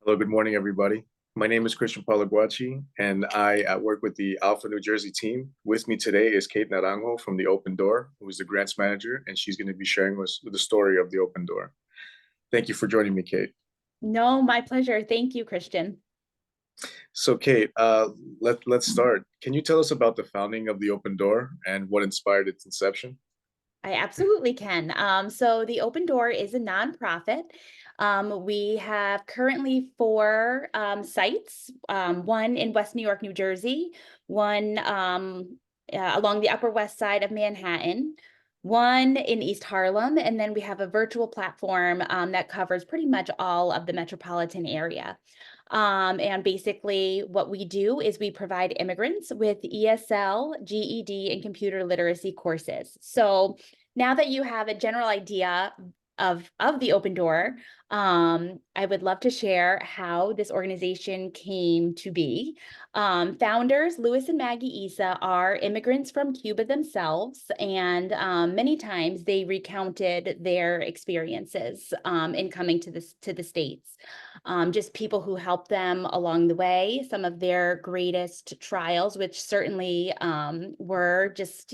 Hello, good morning, everybody. My name is Christian Palaguachi, and I work with the Alpha New Jersey team. With me today is Kate Naranjo from the Open Door, who is the grants manager, and she's going to be sharing us the story of the Open Door. Thank you for joining me, Kate. No, my pleasure. Thank you, Christian. So, Kate, let's start. Can you tell us about the founding of the Open Door and what inspired its inception? I absolutely can. So the Open Door is a nonprofit. We have currently four sites, one in West New York, New Jersey, one along the Upper West Side of Manhattan, one in East Harlem, and then we have a virtual platform that covers pretty much all of the metropolitan area. And basically, what we do is we provide immigrants with ESL, GED, and computer literacy courses. So now that you have a general idea of the Open Door, I would love to share how this organization came to be. Founders Louis and Maggie Issa are immigrants from Cuba themselves, and many times they recounted their experiences in coming to the States. Just people who helped them along the way, some of their greatest trials, which certainly were just,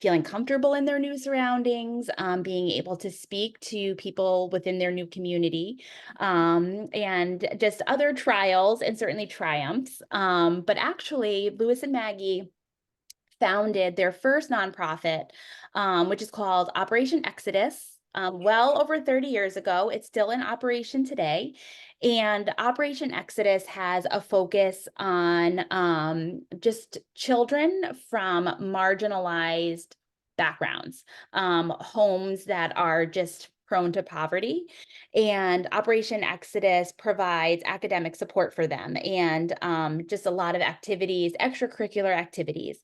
feeling comfortable in their new surroundings, being able to speak to people within their new community, and just other trials and certainly triumphs. But actually, Louis and Maggie founded their first nonprofit, which is called Operation Exodus. Well over 30 years ago. It's still in operation today. And Operation Exodus has a focus on just children from marginalized backgrounds, homes that are just prone to poverty. And Operation Exodus provides academic support for them and just a lot of activities, extracurricular activities.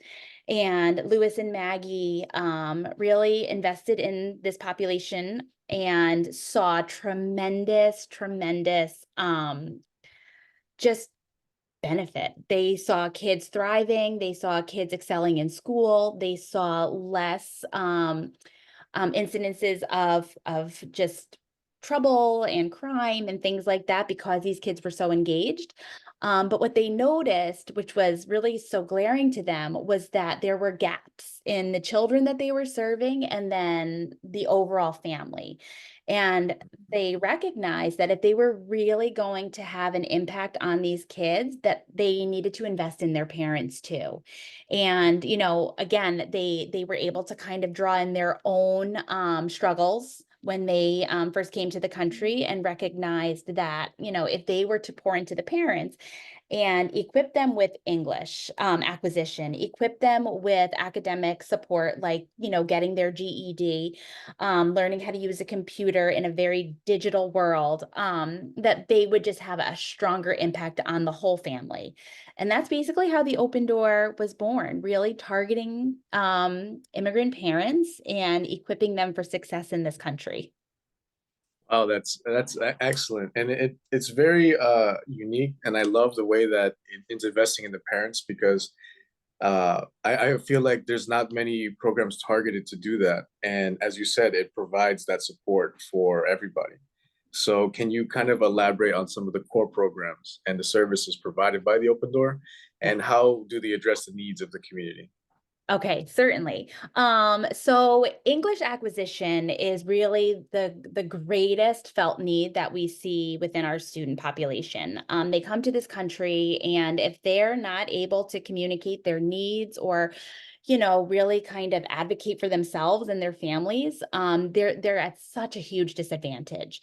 And Louis and Maggie really invested in this population and saw tremendous just benefit. They saw kids thriving, they saw kids excelling in school, they saw less incidences of just trouble and crime and things like that because these kids were so engaged. But what they noticed, which was really so glaring to them, was that there were gaps in the children that they were serving and then the overall family. And they recognized that if they were really going to have an impact on these kids, that they needed to invest in their parents too. And, again, they were able to kind of draw in their own struggles when they first came to the country and recognized that, if they were to pour into the parents and equip them with English acquisition, equip them with academic support, like, getting their GED, learning how to use a computer in a very digital world, that they would just have a stronger impact on the whole family. And that's basically how the Open Door was born, really targeting immigrant parents and equipping them for success in this country. Oh, that's excellent, and it's very unique, and I love the way that it's investing in the parents because I feel like there's not many programs targeted to do that, and as you said, it provides that support for everybody. So, can you kind of elaborate on some of the core programs and the services provided by the Open Door, and how do they address the needs of the community? Okay, certainly. So English acquisition is really the greatest felt need that we see within our student population. They come to this country, and if they're not able to communicate their needs or, really kind of advocate for themselves and their families, they're at such a huge disadvantage.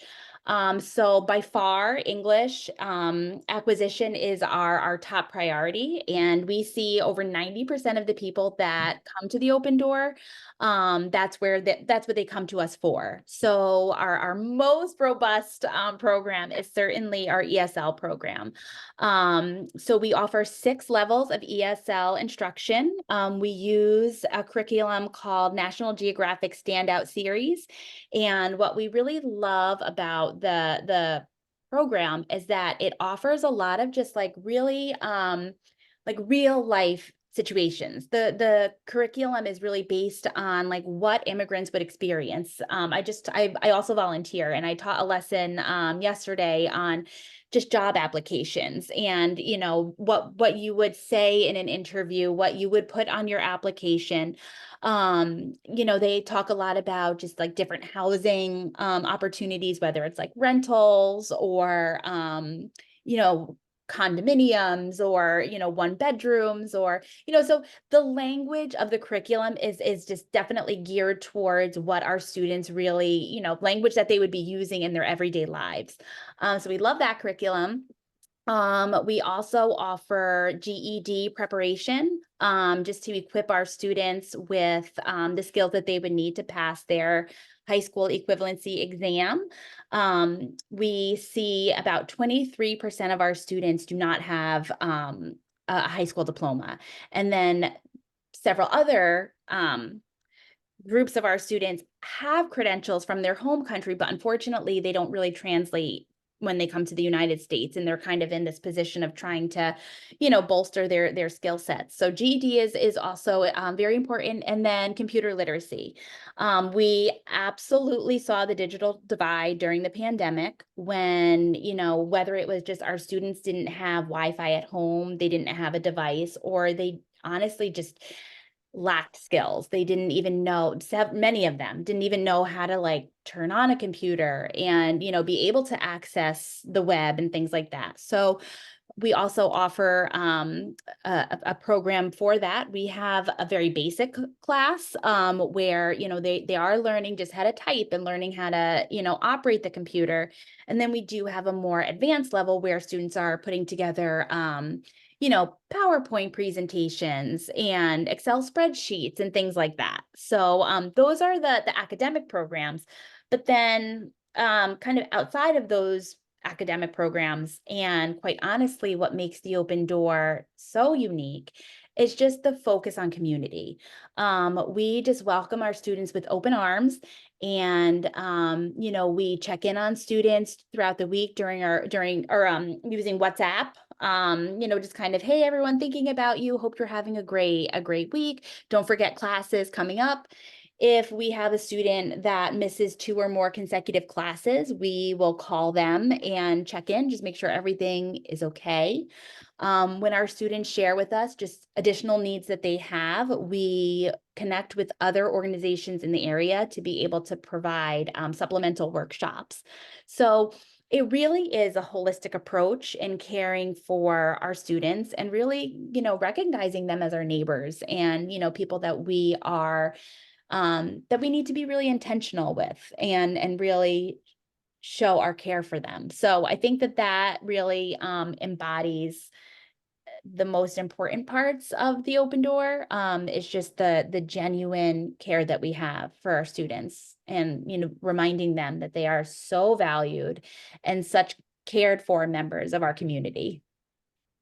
So by far, English acquisition is our top priority, and we see over 90% of the people that come to the Open Door. That's what they come to us for. So our most robust program is certainly our ESL program. So we offer 6 levels of ESL instruction. We use a curriculum called National Geographic Standout Series. And what we really love about the program is that it offers a lot of just like really like real life situations. The curriculum is really based on like what immigrants would experience. I also volunteer, and I taught a lesson yesterday on just job applications, and what you would say in an interview, what you would put on your application. They talk a lot about just like different housing opportunities, whether it's like rentals or you know condominiums, or one bedrooms, or so the language of the curriculum is just definitely geared towards what our students really, language that they would be using in their everyday lives. So we love that curriculum. We also offer GED preparation, just to equip our students with the skills that they would need to pass their high school equivalency exam. We see about 23% of our students do not have a high school diploma. And then several other groups of our students have credentials from their home country, but unfortunately, they don't really translate when they come to the United States, and they're kind of in this position of trying to, bolster their skill sets. So GED is also very important, and then computer literacy. We absolutely saw the digital divide during the pandemic when, whether it was just our students didn't have Wi-Fi at home, they didn't have a device, or they honestly just lacked skills. They didn't even know, many of them didn't even know how to like turn on a computer and, be able to access the web and things like that. So we also offer a program for that. We have a very basic class where, they are learning just how to type and learning how to, operate the computer. And then we do have a more advanced level where students are putting together PowerPoint presentations and Excel spreadsheets and things like that. So those are the academic programs. But then kind of outside of those academic programs, and quite honestly, what makes the Open Door so unique is just the focus on community. We just welcome our students with open arms, and we check in on students throughout the week during using WhatsApp. Just kind of, hey, everyone, thinking about you. Hope you're having a great week. Don't forget classes coming up. If we have a student that misses 2 or more consecutive classes, we will call them and check in, just make sure everything is okay. When our students share with us just additional needs that they have, we connect with other organizations in the area to be able to provide supplemental workshops. So it really is a holistic approach in caring for our students, and really, recognizing them as our neighbors and, people that we are that we need to be really intentional with, and really show our care for them. So I think that really embodies the most important parts of the Open Door, is just the genuine care that we have for our students, and reminding them that they are so valued and such cared for members of our community.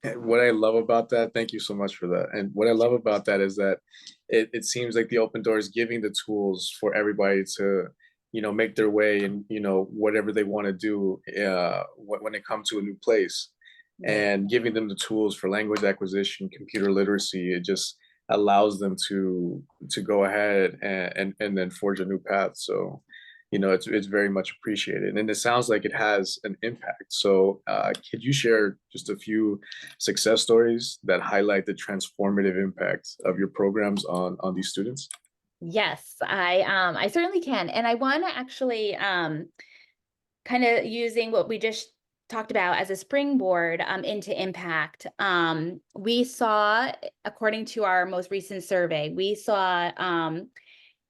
And what I love about that, thank you so much for that. And what I love about that is that it seems like the Open Door is giving the tools for everybody to, make their way and, whatever they want to do when it comes to a new place, Right. and giving them the tools for language acquisition, computer literacy. It just allows them to go ahead and then forge a new path. So, it's very much appreciated, and it sounds like it has an impact. So, could you share just a few success stories that highlight the transformative impact of your programs on these students? Yes, I certainly can. And I want to actually kind of using what we just talked about as a springboard into impact. We saw, according to our most recent survey, we saw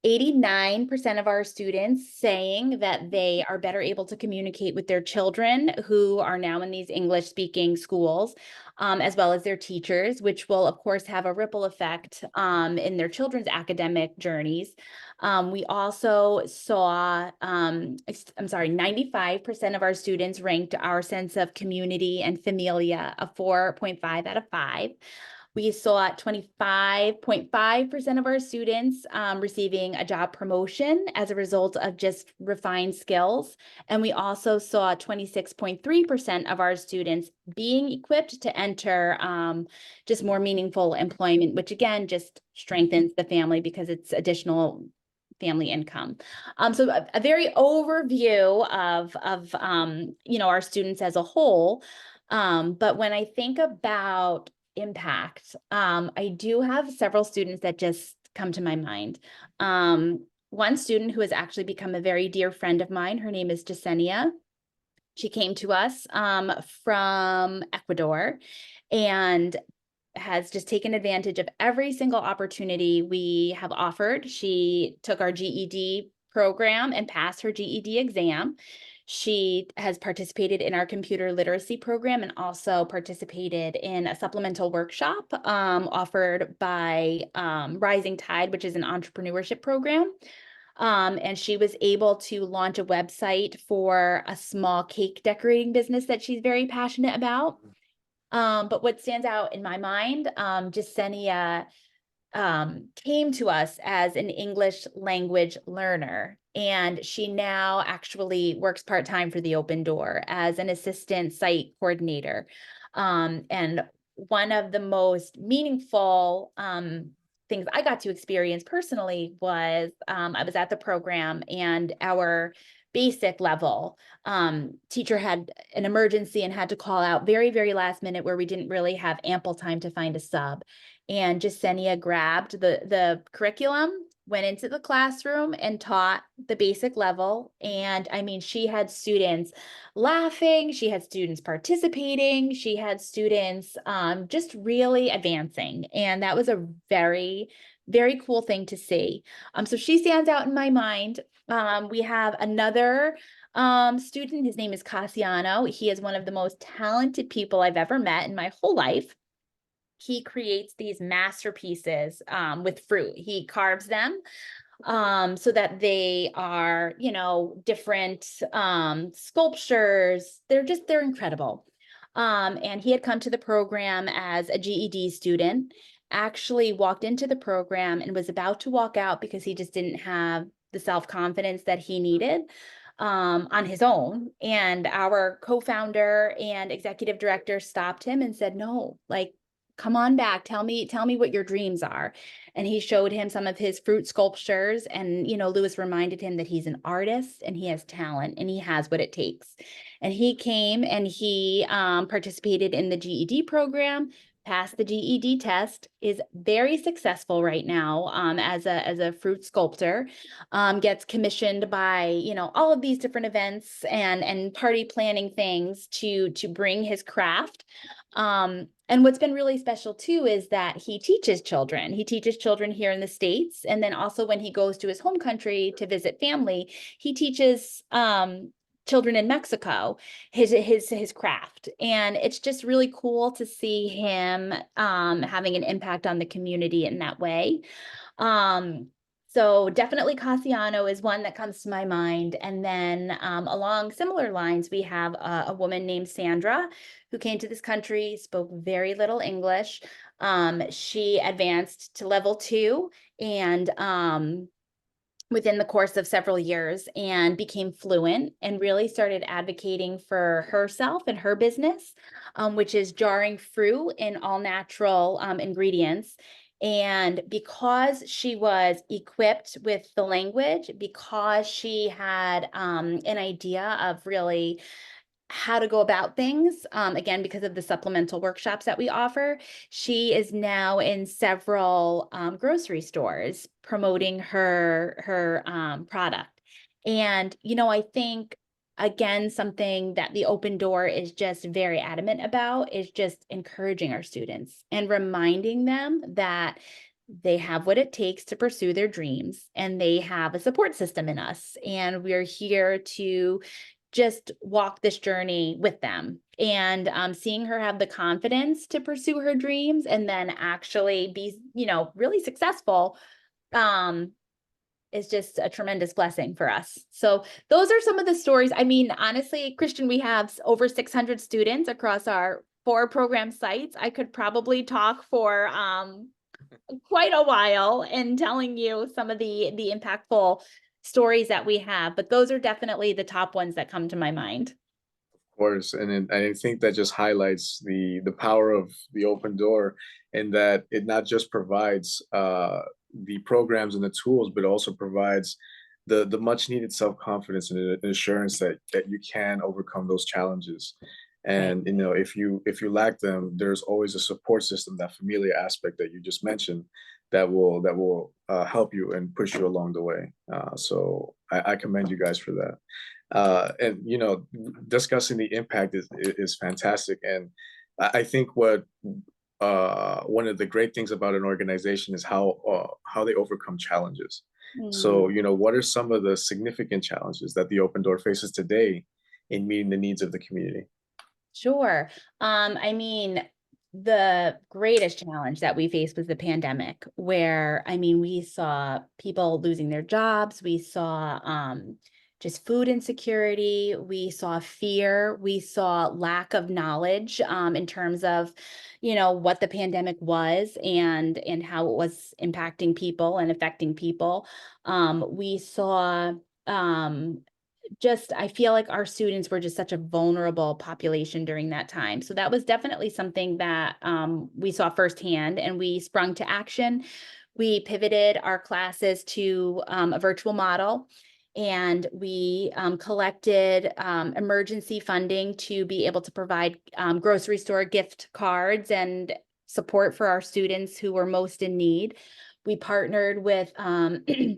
89% of our students saying that they are better able to communicate with their children who are now in these English speaking schools, as well as their teachers, which will, of course, have a ripple effect in their children's academic journeys. We also saw, 95% of our students ranked our sense of community and familia a 4.5 out of 5. We saw 25.5% of our students receiving a job promotion as a result of just refined skills. And we also saw 26.3% of our students being equipped to enter just more meaningful employment, which again, just strengthens the family because it's additional family income. So a very overview of our students as a whole. But when I think about impact, I do have several students that just come to my mind. One student who has actually become a very dear friend of mine, her name is Jasenia. She came to us from Ecuador and has just taken advantage of every single opportunity we have offered. She took our GED program and passed her GED exam. She has participated in our computer literacy program and also participated in a supplemental workshop offered by Rising Tide, which is an entrepreneurship program. And she was able to launch a website for a small cake decorating business that she's very passionate about. But what stands out in my mind, Jasenia came to us as an English language learner, and she now actually works part-time for the Open Door as an assistant site coordinator. And one of the most meaningful things I got to experience personally was I was at the program, and our basic level teacher had an emergency and had to call out very, very last minute where we didn't really have ample time to find a sub. And Jasenia grabbed the curriculum, went into the classroom and taught the basic level. And I mean, she had students laughing, she had students participating, she had students just really advancing. And that was a very, very cool thing to see. So she stands out in my mind. We have another student. His name is Cassiano. He is one of the most talented people I've ever met in my whole life. He creates these masterpieces with fruit. He carves them so that they are, different sculptures. They're incredible. And he had come to the program as a GED student, actually walked into the program and was about to walk out because he just didn't have the self-confidence that he needed on his own. And our co-founder and executive director stopped him and said, no, like, come on back. Tell me what your dreams are. And he showed him some of his fruit sculptures. And, Lewis reminded him that he's an artist and he has talent and he has what it takes. And he came and he participated in the GED program, passed the GED test, is very successful right now as a fruit sculptor, gets commissioned by, all of these different events and party planning things to bring his craft. And what's been really special too is that he teaches children. He teaches children here in the States. And then also when he goes to his home country to visit family, he teaches children in Mexico his craft. And it's just really cool to see him having an impact on the community in that way. So definitely Cassiano is one that comes to my mind. And then along similar lines, we have a woman named Sandra who came to this country, spoke very little English. She advanced to level 2 and within the course of several years and became fluent and really started advocating for herself and her business, which is jarring fruit in all natural ingredients. And because she was equipped with the language, because she had an idea of really how to go about things, again, because of the supplemental workshops that we offer, she is now in several grocery stores promoting her product. And, I think, again, something that the Open Door is just very adamant about is just encouraging our students and reminding them that they have what it takes to pursue their dreams and they have a support system in us. And we're here to just walk this journey with them. And seeing her have the confidence to pursue her dreams and then actually be, really successful is just a tremendous blessing for us. So those are some of the stories. I mean, honestly, Christian, we have over 600 students across our for program sites, I could probably talk for quite a while and telling you some of the impactful stories that we have, but those are definitely the top ones that come to my mind. Course, and I think that just highlights the power of the open door, and that it not just provides the programs and the tools, but also provides the much needed self confidence and assurance that you can overcome those challenges. Right. And if you lack them, there's always a support system, that familiar aspect that you just mentioned, that will help you and push you along the way. So I commend you guys for that. And discussing the impact is fantastic. And I think what one of the great things about an organization is how they overcome challenges. So, Mm. what are some of the significant challenges that the Open Door faces today in meeting the needs of the community? Sure. I mean, the greatest challenge that we faced was the pandemic, where I mean, we saw people losing their jobs, we saw just food insecurity, we saw fear, we saw lack of knowledge in terms of, what the pandemic was and how it was impacting people and affecting people. We saw um just I feel like our students were just such a vulnerable population during that time. So that was definitely something that we saw firsthand, and we sprung to action. We pivoted our classes to a virtual model, and we collected emergency funding to be able to provide grocery store gift cards and support for our students who were most in need. We partnered with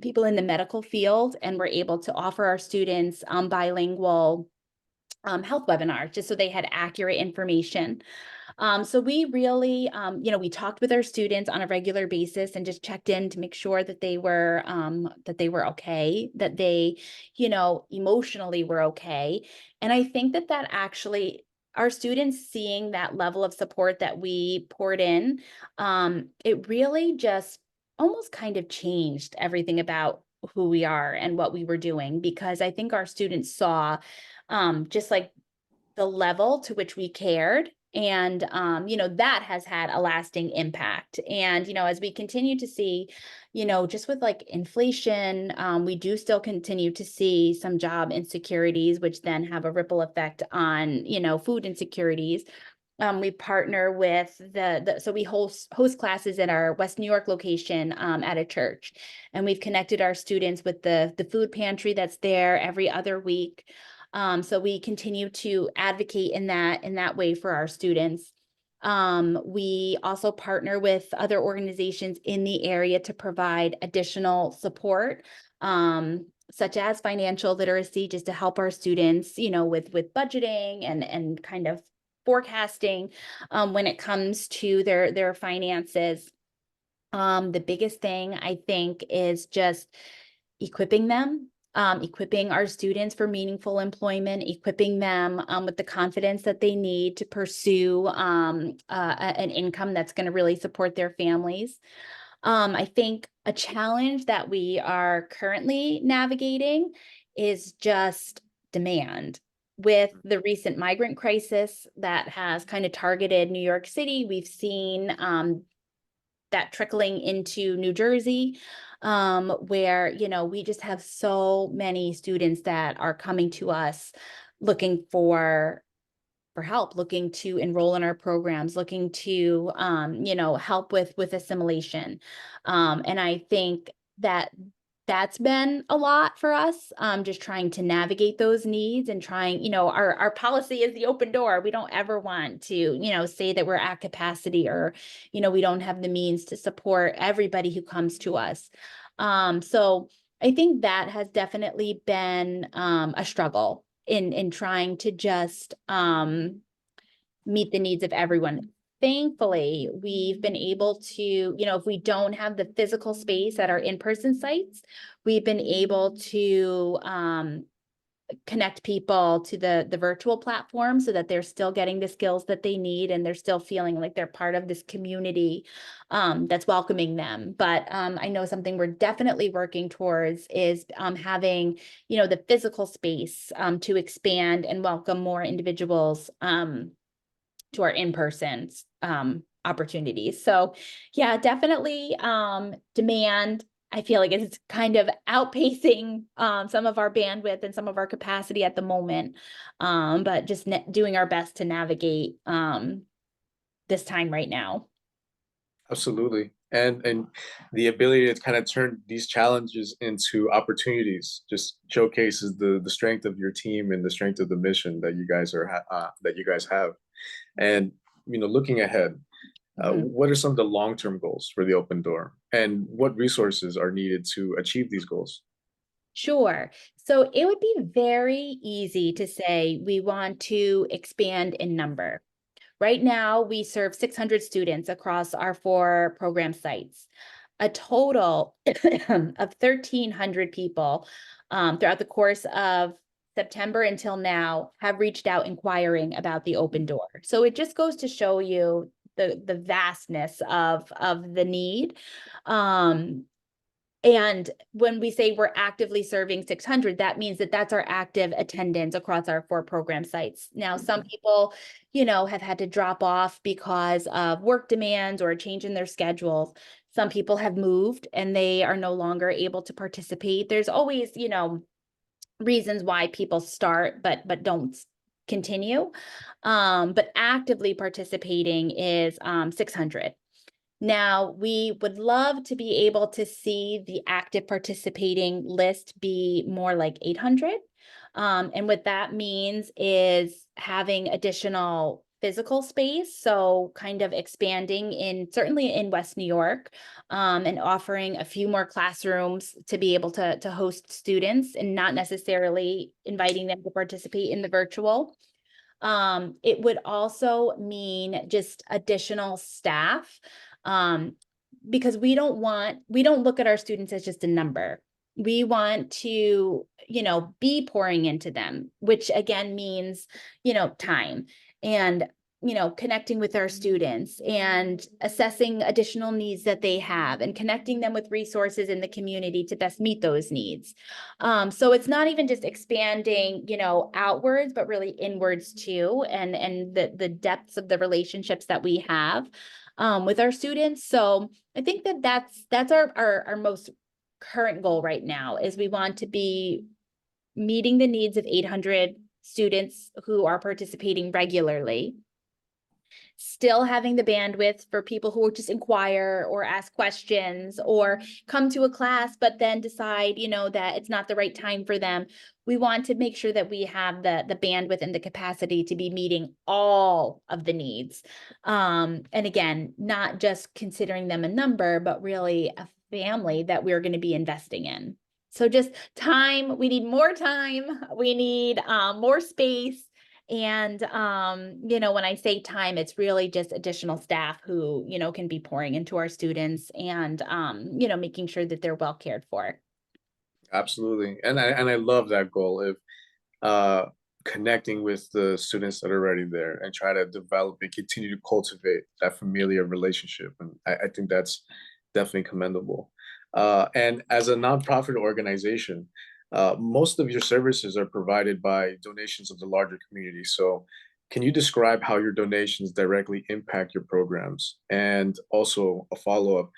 people in the medical field and were able to offer our students bilingual health webinars just so they had accurate information. So we really, we talked with our students on a regular basis and just checked in to make sure that they were okay, that they, emotionally were okay. And I think that that actually our students seeing that level of support that we poured in, it really just almost kind of changed everything about who we are and what we were doing, because I think our students saw just like the level to which we cared. And, that has had a lasting impact. And, as we continue to see, just with like inflation, we do still continue to see some job insecurities, which then have a ripple effect on, food insecurities. We partner with so we host classes at our West New York location at a church, and we've connected our students with the food pantry that's there every other week. So we continue to advocate in that way for our students. We also partner with other organizations in the area to provide additional support, such as financial literacy, just to help our students, with budgeting and kind of forecasting when it comes to their finances. The biggest thing I think is just equipping them, equipping our students for meaningful employment, equipping them with the confidence that they need to pursue an income that's going to really support their families. I think a challenge that we are currently navigating is just demand. With the recent migrant crisis that has kind of targeted New York City, we've seen that trickling into New Jersey, where, we just have so many students that are coming to us looking for help, looking to enroll in our programs, looking to, help with assimilation. And I think that that's been a lot for us, just trying to navigate those needs and trying, our policy is the open door. We don't ever want to, say that we're at capacity or, we don't have the means to support everybody who comes to us. So I think that has definitely been a struggle in trying to just meet the needs of everyone. Thankfully, we've been able to, if we don't have the physical space at our in-person sites, we've been able to connect people to the virtual platform so that they're still getting the skills that they need and they're still feeling like they're part of this community that's welcoming them. But I know something we're definitely working towards is having, the physical space to expand and welcome more individuals to our in-person opportunities. So yeah, definitely demand. I feel like it's kind of outpacing some of our bandwidth and some of our capacity at the moment, but just doing our best to navigate this time right now. Absolutely. And the ability to kind of turn these challenges into opportunities just showcases the strength of your team and the strength of the mission that you guys have. And looking ahead, Mhm. what are some of the long-term goals for the Open Door, and what resources are needed to achieve these goals? Sure. So it would be very easy to say we want to expand in number. Right now, we serve 600 students across our 4 program sites. A total of 1,300 people throughout the course of September until now have reached out inquiring about the Open Door. So it just goes to show you the vastness of the need. Um, and when we say we're actively serving 600, that means that that's our active attendance across our 4 program sites. Now, some people, have had to drop off because of work demands or a change in their schedules. Some people have moved and they are no longer able to participate. There's always, reasons why people start but don't continue. But actively participating is 600. Now, we would love to be able to see the active participating list be more like 800. And what that means is having additional physical space. So kind of expanding certainly in West New York, and offering a few more classrooms to be able to host students and not necessarily inviting them to participate in the virtual. It would also mean just additional staff, um, because we don't look at our students as just a number. We want to, be pouring into them, which again means, time and, connecting with our students and assessing additional needs that they have and connecting them with resources in the community to best meet those needs. So it's not even just expanding, outwards, but really inwards too, and the depths of the relationships that we have with our students. So I think that's our most current goal right now is we want to be meeting the needs of 800 students who are participating regularly, still having the bandwidth for people who just inquire or ask questions or come to a class, but then decide, that it's not the right time for them. We want to make sure that we have the bandwidth and the capacity to be meeting all of the needs. And again, not just considering them a number, but really a family that we're going to be investing in. So just time, we need more time, we need more space. And, when I say time, it's really just additional staff who, can be pouring into our students and, making sure that they're well cared for. Absolutely. And I love that goal of uh, connecting with the students that are already there and try to develop and continue to cultivate that familiar relationship. And I think that's definitely commendable. And as a nonprofit organization, most of your services are provided by donations of the larger community. So, can you describe how your donations directly impact your programs? And also, a follow up,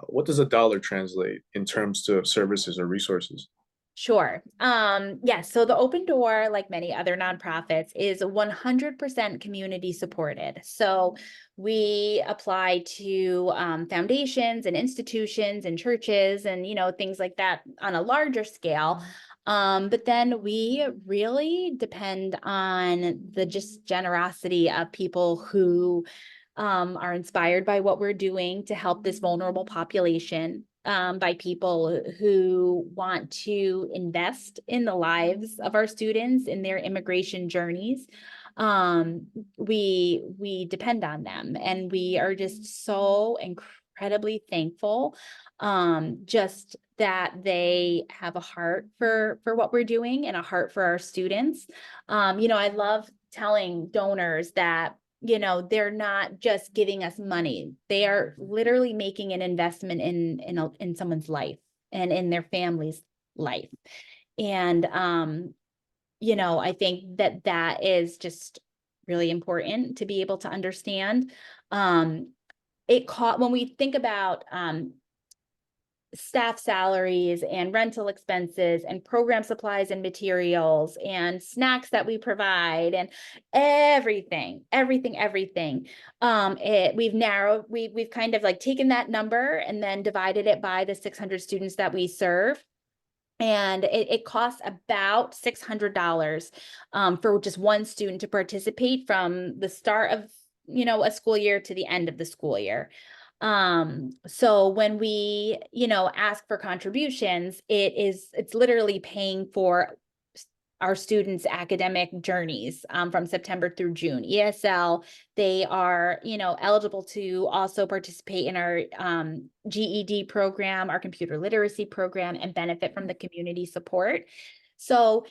what does a dollar translate in terms of services or resources? Sure. Yes. So the Open Door, like many other nonprofits, is 100% community supported. So we apply to foundations and institutions and churches and, things like that on a larger scale. But then we really depend on the just generosity of people who are inspired by what we're doing to help this vulnerable population, by people who want to invest in the lives of our students in their immigration journeys. Um, we depend on them, and we are just so incredibly thankful, just that they have a heart for what we're doing and a heart for our students. I love telling donors that they're not just giving us money. They are literally making an investment in someone's life and in their family's life. And I think that is just really important to be able to understand. When we think about staff salaries and rental expenses and program supplies and materials and snacks that we provide and everything. We've kind of like taken that number and then divided it by the 600 students that we serve. And it costs about $600 for just one student to participate from the start of, a school year to the end of the school year. So when we, ask for contributions, it's literally paying for our students' academic journeys from September through June. ESL, they are, eligible to also participate in our GED program, our computer literacy program, and benefit from the community support. So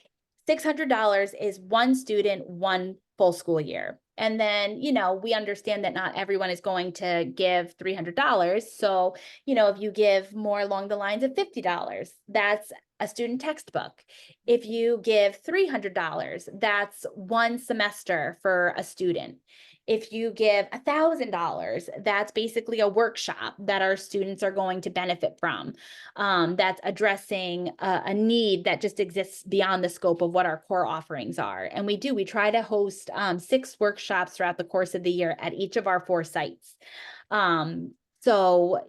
$600 is one student, one full school year. And then, we understand that not everyone is going to give $300. So, if you give more along the lines of $50, that's a student textbook. If you give $300, that's one semester for a student. If you give $1,000, that's basically a workshop that our students are going to benefit from. That's addressing a need that just exists beyond the scope of what our core offerings are. And we try to host 6 workshops throughout the course of the year at each of our 4 sites. So,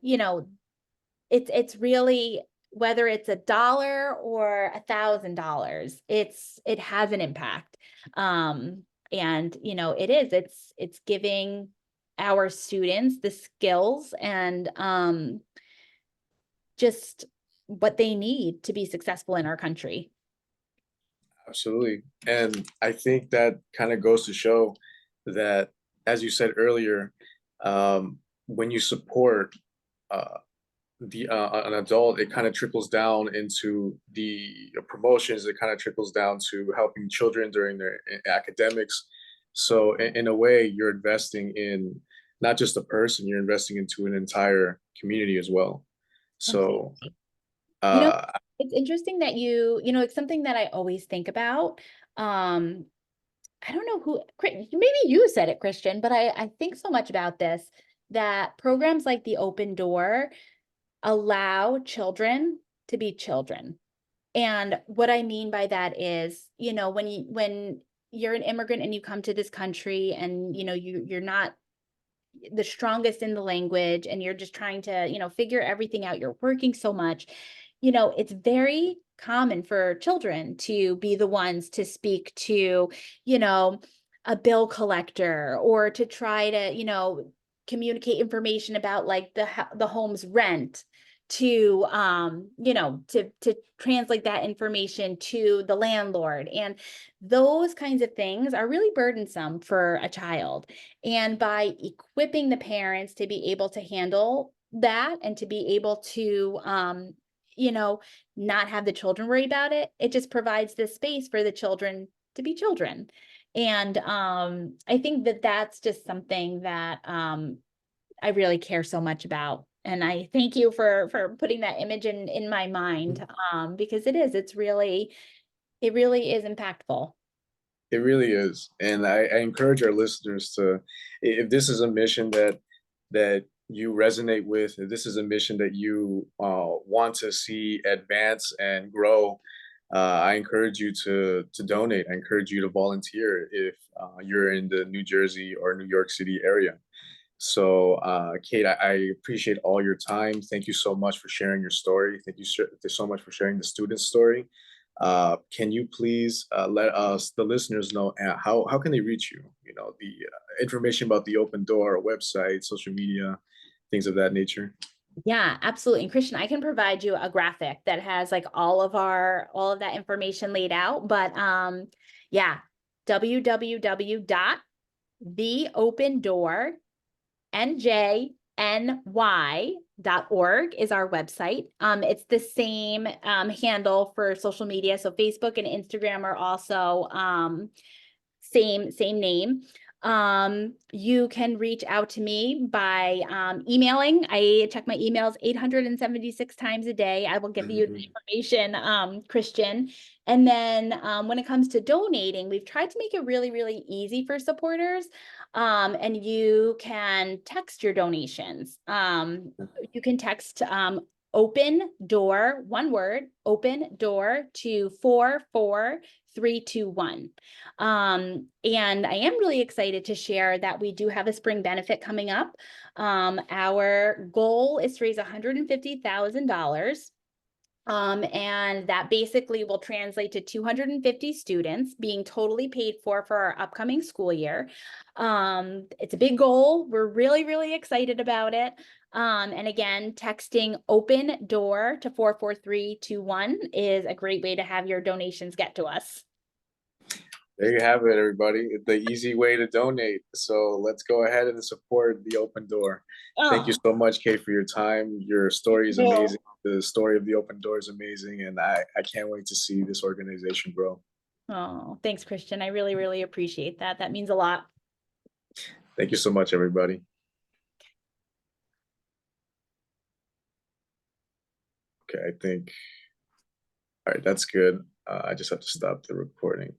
it's really, whether it's $1 or $1,000, it has an impact. And it's giving our students the skills and just what they need to be successful in our country. Absolutely. And I think that kind of goes to show that, as you said earlier, when you support an adult, it kind of trickles down into the promotions. It kind of trickles down to helping children during their academics. So in a way, you're investing in not just a person, you're investing into an entire community as well. So Absolutely. uh, It's interesting that it's something that I always think about. I don't know maybe you said it, Christian, but I think so much about this, that programs like the Open Door allow children to be children. And what I mean by that is, when you're an immigrant and you come to this country and, you're not the strongest in the language and you're just trying to, figure everything out, you're working so much, it's very common for children to be the ones to speak to, a bill collector, or to try to, communicate information about like the home's rent, to to translate that information to the landlord. And those kinds of things are really burdensome for a child. And by equipping the parents to be able to handle that and to be able to not have the children worry about it, it just provides this space for the children to be children. And I think that that's just something that I really care so much about. And I thank you for putting that image in my mind, because it really is impactful. it really is. And I encourage our listeners to, if this is a mission that you resonate with, if this is a mission that you want to see advance and grow, I encourage you to donate. I encourage you to volunteer if you're in the New Jersey or New York City area. So, Kate, I appreciate all your time. Thank you so much for sharing your story. Thank you so much for sharing the student's story. Can you please let us, the listeners, know how can they reach you? The information about the Open Door, website, social media, things of that nature. Yeah, absolutely. And Christian, I can provide you a graphic that has like all of that information laid out. But yeah, www.theopendorNJNY.org is our website. It's the same handle for social media. So Facebook and Instagram are also same name. You can reach out to me by emailing. I check my emails 876 times a day. I will give you the information, Christian. And then when it comes to donating, we've tried to make it really, really easy for supporters. And you can text your donations. You can text open door, one word, open door to 44321. And I am really excited to share that we do have a spring benefit coming up. Our goal is to raise $150,000. And that basically will translate to 250 students being totally paid for our upcoming school year. It's a big goal. We're really, really excited about it. And again, texting open door to 44321 is a great way to have your donations get to us. There you have it, everybody. The easy way to donate. So let's go ahead and support the Open Door. Thank you Oh, so much, Kate, for your time. Your story is no. amazing. The story of the Open Door is amazing, and I can't wait to see this organization grow. Oh, thanks, Christian. I really, really appreciate that. That means a lot. Thank you so much, everybody. Okay, I think, all right, that's good. I just have to stop the recording.